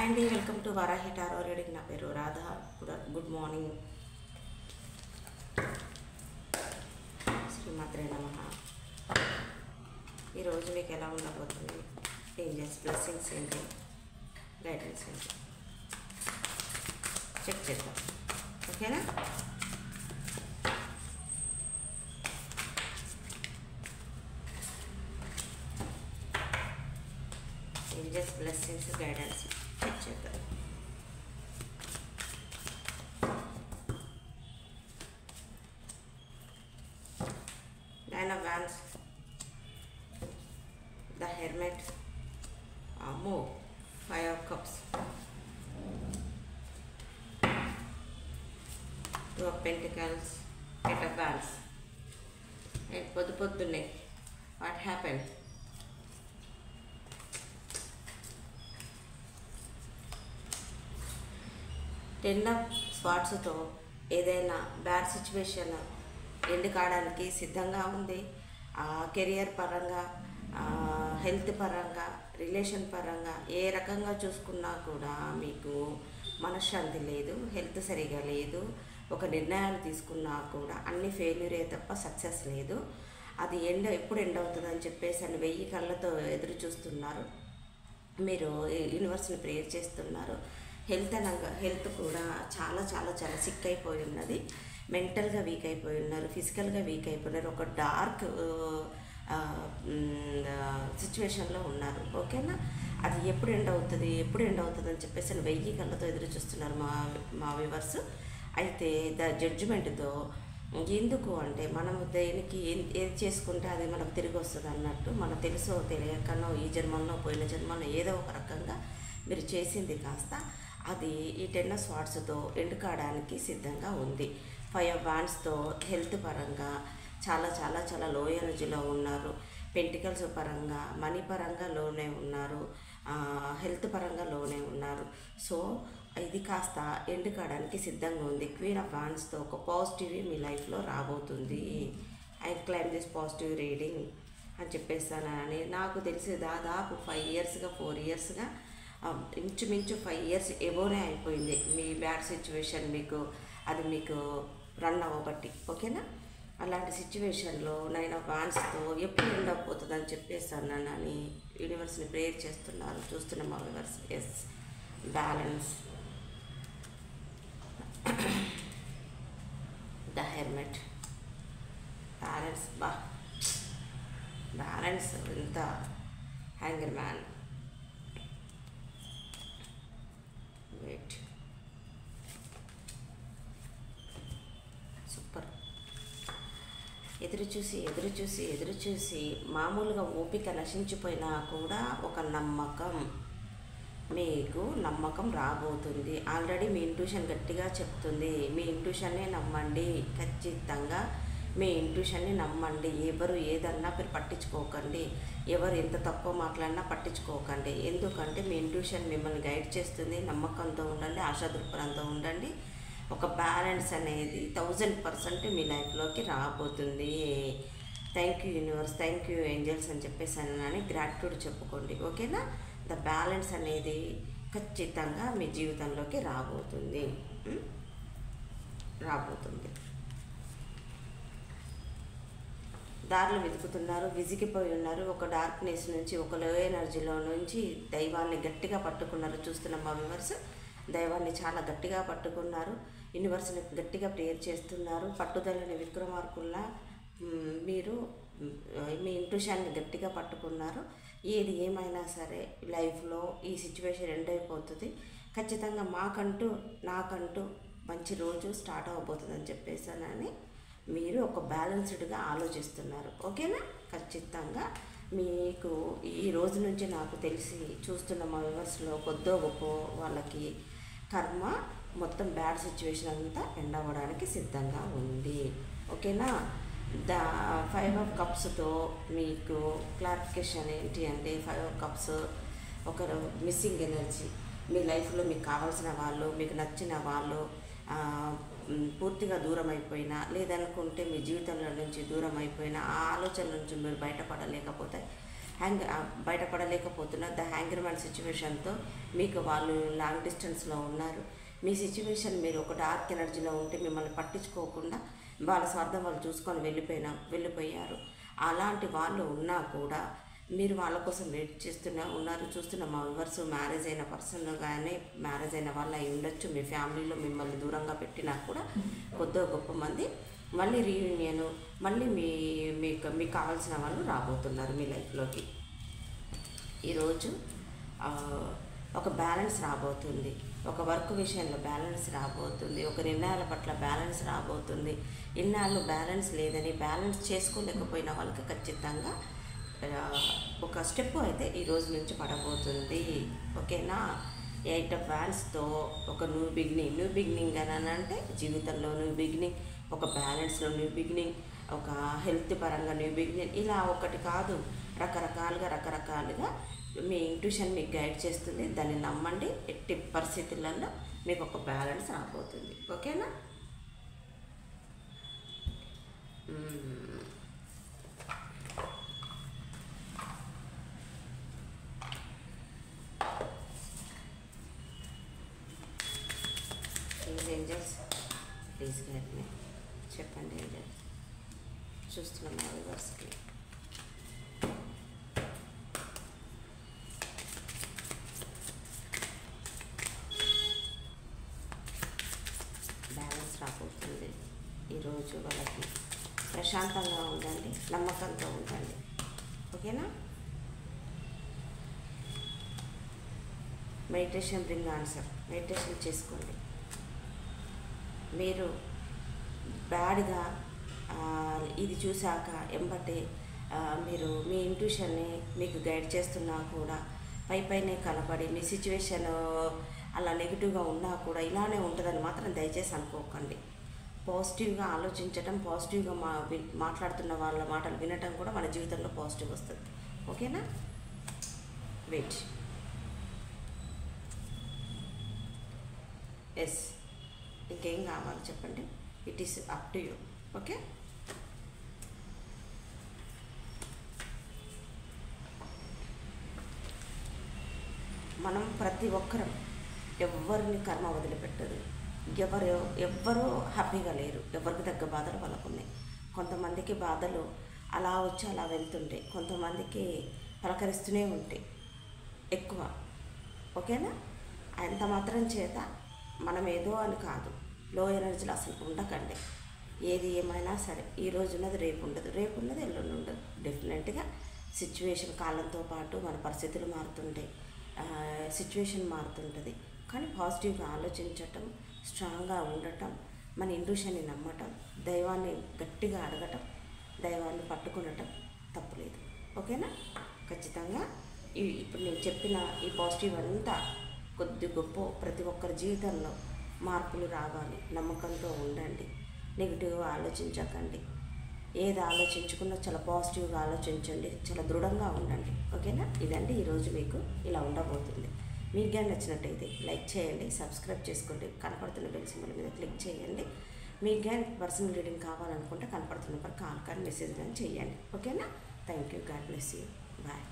Hi అండి, welcome to Varahi tarot reading. నా పేరు రాధా. Good morning. శ్రీమాత్రే నమః. ఈరోజు మీకు ఎలా ఉండబోతుంది, ఏంజెల్స్ బ్లెస్సింగ్స్ ఏంటి, గైడెన్స్ ఏంటి చెక్ చేద్దాం. ఓకేనా? ఏంజెల్స్ బ్లెస్సింగ్స్ గైడెన్స్ చెక్ చేద్దాం. Nine of Wands, the Hermit, Move, Five of Cups, Two of Pentacles, Eight of Wands. And పొద్దున్నే what happened? Ten of Swordsతో ఏదైనా బ్యాడ్ సిచ్యువేషన్ ఎండ్ కావడానికి సిద్ధంగా ఉంది. కెరియర్ పరంగా, హెల్త్ పరంగా, రిలేషన్ పరంగా ఏ రకంగా చూసుకున్నా కూడా మీకు మనశ్శాంతి లేదు, హెల్త్ సరిగా లేదు. ఒక నిర్ణయాలు తీసుకున్నా కూడా అన్ని ఫెయిల్యూరే తప్ప సక్సెస్ లేదు. అది ఎప్పుడు ఎండ్ అవుతుందని చెప్పేసి అని 1000 కళ్ళతో ఎదురు చూస్తున్నారు. మీరు యూనివర్స్ని ప్రేయర్ చేస్తున్నారు. హెల్త్ కూడా చాలా చాలా చాలా సిక్ అయిపోయి ఉన్నది. మెంటల్గా వీక్ అయిపోయి ఉన్నారు, ఫిజికల్గా వీక్ అయిపోయినారు. ఒక డార్క్ సిచ్యువేషన్లో ఉన్నారు. ఓకేనా? అది ఎప్పుడు ఎండ్ అవుతుంది అని చెప్పేసి 1000 కళ్ళతో ఎదురు చూస్తున్నారు మా వ్యూవర్స్. అయితే ద జడ్జిమెంట్తో ఎందుకు అంటే మనము దేనికి ఏది చేసుకుంటే అది మనకు తిరిగి వస్తుంది అన్నట్టు, మనకు తెలుసో తెలియకనో ఈ జన్మల్లో పోయిన జన్మల్లో ఏదో ఒక రకంగా మీరు చేసింది కాస్త అది ఈ 10 of Swordsతో ఎండ్ కావడానికి సిద్ధంగా ఉంది. 5 of Wandsతో హెల్త్ పరంగా చాలా చాలా చాలా లో ఎనర్జీలో ఉన్నారు. పెంటికల్స్ పరంగా, మనీ పరంగా లోనే ఉన్నారు, హెల్త్ పరంగా లోనే ఉన్నారు. సో ఇది కాస్త ఎండ్ కావడానికి సిద్ధంగా ఉంది. Queen of Wandsతో ఒక పాజిటివ్ మీ లైఫ్లో రాబోతుంది. I claim this positive reading అని చెప్పేస్తానని నాకు తెలిసి దాదాపు 5 ఇయర్స్గా 4 ఇయర్స్గా ఇంచుమించు 5 ఇయర్స్ ఎబోనే అయిపోయింది మీ బ్యాడ్ సిచ్యువేషన్ మీకు రన్ అవ్వబట్టి. ఓకేనా? అలాంటి సిచ్యువేషన్లో 9 of Wandsతో ఎప్పుడు ఎండ్ అయిపోతుందని చెప్పేస్తాను అని యూనివర్స్ని ప్రేయర్ చేస్తున్నారు. చూస్తున్న మా viewers. Yes, balance, the hermit, balance ఇంత హ్యాంగర్ మ్యాన్, వెయిట్, సూపర్. ఎదురు చూసి మామూలుగా ఓపిక నశించిపోయినా కూడా ఒక నమ్మకం రాబోతుంది. ఆల్రెడీ మీ ఇంట్యూషన్ గట్టిగా చెప్తుంది. మీ ఇంట్యూషన్నే నమ్మండి, ఖచ్చితంగా మీ ఇంట్యూషన్ని నమ్మండి. ఎవరు ఏదన్నా మీరు పట్టించుకోకండి, ఎవరు ఎంత తక్కువ మాట్లాడినా పట్టించుకోకండి. ఎందుకంటే మీ ఇంట్యూషన్ మిమ్మల్ని గైడ్ చేస్తుంది. నమ్మకంతో ఉండండి, ఆశా దృక్పథంతో ఉండండి. ఒక బ్యాలెన్స్ అనేది 1000% మీ లైఫ్లోకి రాబోతుంది. Thank you universe, thank you angels అని చెప్పేసి అని గ్రాటిట్యూడ్ చెప్పుకోండి. ఓకేనా? ద బ్యాలెన్స్ అనేది ఖచ్చితంగా మీ జీవితంలోకి రాబోతుంది. దారులు వెతుకుతున్నారు, విసిగిపోయి ఉన్నారు. ఒక డార్క్నెస్ నుంచి, ఒక లో ఎనర్జీలో నుంచి దైవాన్ని గట్టిగా పట్టుకున్నారు. చూస్తున్న మా వ్యూవర్స్, దైవాన్ని చాలా గట్టిగా పట్టుకున్నారు. యూనివర్స్ని గట్టిగా ప్రేయర్ చేస్తున్నారు. పట్టుదలని విక్రమార్కుల్లా మీరు మీ ఇంట్యూషన్ని గట్టిగా పట్టుకున్నారు. ఏది ఏమైనా సరే లైఫ్లో ఈ సిచ్యువేషన్ ఎండ్ అయిపోతుంది. ఖచ్చితంగా నాకంటూ మంచి రోజు స్టార్ట్ అవ్వబోతుంది అని చెప్పేసానని మీరు ఒక బ్యాలెన్స్డ్గా ఆలోచిస్తున్నారు. ఓకేనా? ఖచ్చితంగా మీకు ఈ రోజు నుంచి నాకు తెలిసి చూస్తున్న మా వ్యూవర్స్లో కొద్దో గొప్ప వాళ్ళకి కర్మ మొత్తం బ్యాడ్ సిచ్యువేషన్ అంతా ఎండ్ అవ్వడానికి సిద్ధంగా ఉంది. ఓకేనా? ద 5 of Cupsతో మీకు క్లారిఫికేషన్ ఏంటి అంటే 5 of Cups ఒకరు మిస్సింగ్ ఎనర్జీ. మీ లైఫ్లో మీకు కావాల్సిన వాళ్ళు, మీకు నచ్చిన వాళ్ళు పూర్తిగా దూరం అయిపోయినా, లేదనుకుంటే మీ జీవితంలో నుంచి దూరం అయిపోయినా, ఆ ఆలోచనల నుంచి మీరు బయటపడలేకపోతే బయటపడలేకపోతున్నారు. ద హ్యాంగర్మ్యాన్ సిచ్యువేషన్తో మీకు వాళ్ళు లాంగ్ డిస్టెన్స్లో ఉన్నారు. మీ సిచ్యువేషన్ మీరు ఒక డార్క్ ఎనర్జీలో ఉంటే మిమ్మల్ని పట్టించుకోకుండా వాళ్ళ స్వార్థం వాళ్ళు చూసుకొని వెళ్ళిపోయారు. అలాంటి వాళ్ళు ఉన్నా కూడా మీరు వాళ్ళ కోసం వెయిట్ చూస్తున్న మా వ్యూవర్స్ మ్యారేజ్ అయిన పర్సన్ కానీ మ్యారేజ్ అయిన వాళ్ళు అయి ఉండొచ్చు. మీ ఫ్యామిలీలో మిమ్మల్ని దూరంగా పెట్టినా కూడా కొద్దిగా గొప్ప మంది మళ్ళీ రీయూనియన్, మళ్ళీ మీకు కావాల్సిన వాళ్ళు రాబోతున్నారు మీ లైఫ్లోకి. ఈరోజు ఒక బ్యాలెన్స్ రాబోతుంది, ఒక వర్క్ విషయంలో బ్యాలెన్స్ రాబోతుంది, ఒక నిర్ణయాల పట్ల బ్యాలెన్స్ రాబోతుంది. ఇన్నాళ్ళు బ్యాలెన్స్ లేదని బ్యాలెన్స్ చేసుకోలేకపోయిన వాళ్ళకి ఖచ్చితంగా ఒక స్టెప్ అయితే ఈ రోజు నుంచి పడబోతుంది. ఓకేనా? 8 of Wandsతో ఒక న్యూ బిగినింగ్ అని అంటే జీవితంలో న్యూ బిగినింగ్, ఒక బ్యాలెన్స్లో న్యూ బిగినింగ్, ఒక హెల్త్ పరంగా న్యూ బిగినింగ్. ఇలా ఒకటి కాదు, రకరకాలుగా మీ ఇంట్యూషన్ మీకు గైడ్ చేస్తుంది. దాన్ని నమ్మండి. ఎట్టి పరిస్థితులలో మీకు ఒక బ్యాలెన్స్ రాబోతుంది. ఓకేనా? ప్లీజ్ ఏంజల్స్, ప్లీజ్ గైడ్ మీ. చెప్పండి ఏంజల్స్, చూస్తున్నాం మా వ్యూవర్స్కి. బ్యాలెన్స్ రాబోతుంది ఈరోజు. వాళ్ళకి ప్రశాంతంగా ఉండండి, నమ్మకంతో ఉండండి. ఓకేనా? Meditation bring answer. మెడిటేషన్ చేసుకోండి. మీరు బ్యాడ్గా ఇది చూశాక ఎంబటే మీరు మీ ఇంట్యూషన్ని మీకు గైడ్ చేస్తున్నా కూడా పైనే కనపడి మీ సిచ్యువేషన్ అలా నెగిటివ్గా ఉన్నా కూడా ఇలానే ఉంటుందని మాత్రం దయచేసి అనుకోకండి. పాజిటివ్గా ఆలోచించటం, పాజిటివ్గా మాట్లాడుతున్న వాళ్ళ మాటలు వినటం కూడా మన జీవితంలో పాజిటివ్ వస్తుంది. ఓకేనా? వెయిట్. ఎస్, ఇంకేం కావాలి చెప్పండి. It is up to you. Okay? మనం ప్రతి ఒక్కరం ఎవరిని కర్మ వదిలిపెట్టదు. ఎవ్వరూ హ్యాపీగా లేరు. ఎవరికి తగ్గ బాధలు వాళ్ళకు ఉన్నాయి. కొంతమందికి బాధలు అలా వచ్చి అలా వెళ్తుంటాయి, కొంతమందికి పలకరిస్తూనే ఉంటాయి ఎక్కువ. ఓకేనా? అంత మాత్రం చేత మనం ఏదో అని కాదు, లో ఎనర్జీలో అసలు ఉండకండి. ఏది ఏమైనా సరే ఈ రోజు ఉన్నది రేపు ఉండదు, రేపు ఉన్నది ఎల్లుండి ఉండదు. డెఫినెట్గా సిచ్యువేషన్ కాలంతో పాటు మన పరిస్థితులు మారుతుంటాయి, సిచ్యువేషన్ మారుతుంటుంది. కానీ పాజిటివ్గా ఆలోచించటం, స్ట్రాంగ్గా ఉండటం, మన ఇంట్యూషన్ని నమ్మటం, దైవాన్ని గట్టిగా అడగటం, దైవాన్ని పట్టుకునటం తప్పులేదు. ఓకేనా? ఖచ్చితంగా ఇప్పుడు నేను చెప్పిన ఈ పాజిటివ్ అంతా కొద్ది గొప్ప ప్రతి ఒక్కరి జీవితంలో మార్పులు రావాలి. నమ్మకంతో ఉండండి, నెగిటివ్గా ఆలోచించకండి. ఏది ఆలోచించుకున్నా చాలా పాజిటివ్గా ఆలోచించండి, చాలా దృఢంగా ఉండండి. ఓకేనా? ఇదండి ఈరోజు మీకు ఇలా ఉండబోతుంది. మీకు కానీ నచ్చినట్టయితే లైక్ చేయండి, సబ్స్క్రైబ్ చేసుకోండి, కనపడుతున్న బెల్ సింబల్ మీద క్లిక్ చేయండి. మీకు కానీ పర్సనల్ రీడింగ్ కావాలనుకుంటే కనపడుతున్న కాల్ కానీ మెసేజ్ కానీ చేయండి. ఓకేనా? Thank you. God bless you. Bye.